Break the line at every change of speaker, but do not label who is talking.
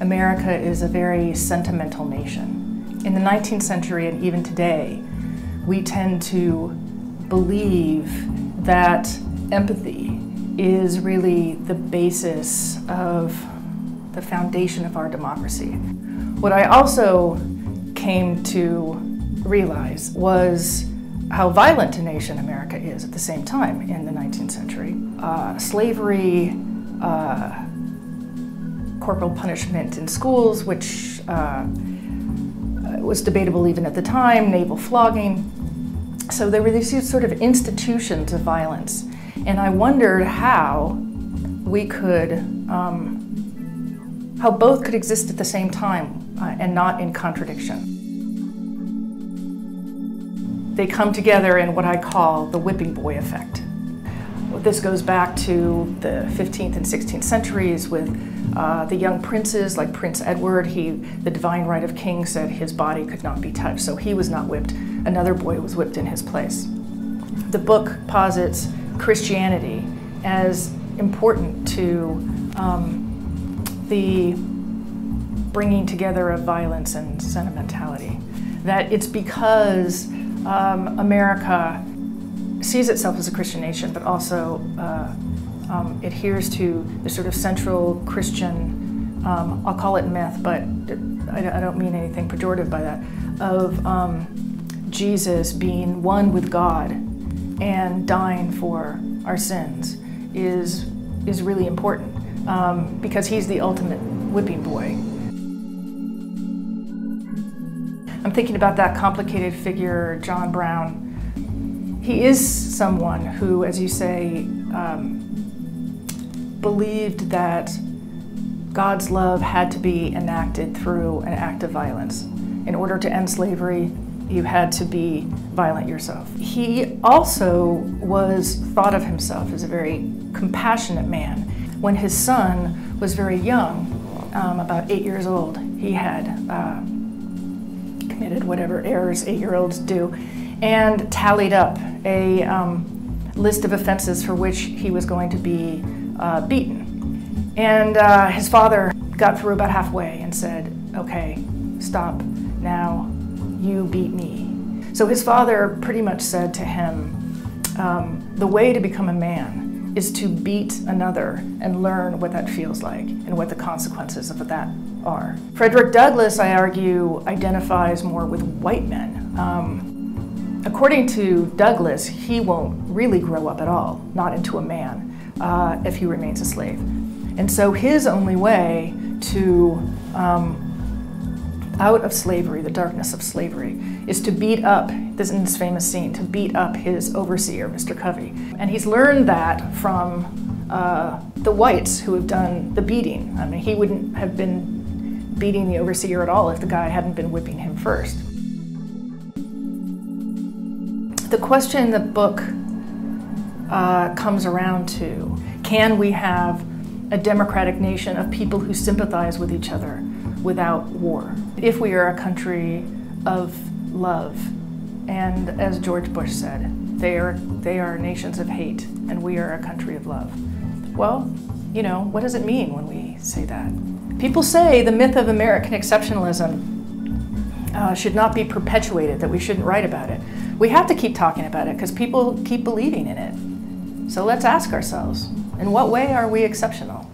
America is a very sentimental nation. In the 19th century and even today, we tend to believe that empathy is really the basis of the foundation of our democracy. What I also came to realize was how violent a nation America is at the same time in the 19th century. Slavery, corporal punishment in schools, which was debatable even at the time, naval flogging. So there were these sort of institutions of violence. And I wondered how we could, how both could exist at the same time and not in contradiction. They come together in what I call the whipping boy effect. This goes back to the 15th and 16th centuries with the young princes like Prince Edward. The divine right of kings said his body could not be touched, so he was not whipped. Another boy was whipped in his place. The book posits Christianity as important to the bringing together of violence and sentimentality. That it's because America sees itself as a Christian nation, but also adheres to the sort of central Christian, I'll call it myth, but I don't mean anything pejorative by that, of Jesus being one with God and dying for our sins is really important because he's the ultimate whipping boy. I'm thinking about that complicated figure, John Brown. He is someone who, as you say, believed that God's love had to be enacted through an act of violence. In order to end slavery, you had to be violent yourself. He also thought of himself as a very compassionate man. When his son was very young, about 8 years old, he had committed whatever errors 8-year-olds do, and tallied up a list of offenses for which he was going to be beaten. And his father got through about halfway and said, "Okay, stop now, you beat me." So his father pretty much said to him, the way to become a man is to beat another and learn what that feels like and what the consequences of that are. Frederick Douglass, I argue, identifies more with white men. According to Douglass, he won't really grow up at all, not into a man, if he remains a slave. And so his only way to out of slavery, the darkness of slavery, is to beat up, this in this famous scene, to beat up his overseer, Mr. Covey. And he's learned that from the whites who have done the beating. I mean, he wouldn't have been beating the overseer at all if the guy hadn't been whipping him first. The question the book comes around to, can we have a democratic nation of people who sympathize with each other without war? If we are a country of love, and as George Bush said, they are nations of hate, and we are a country of love. Well, you know, what does it mean when we say that? People say the myth of American exceptionalism should not be perpetuated, that we shouldn't write about it. We have to keep talking about it because people keep believing in it. So let's ask ourselves, in what way are we exceptional?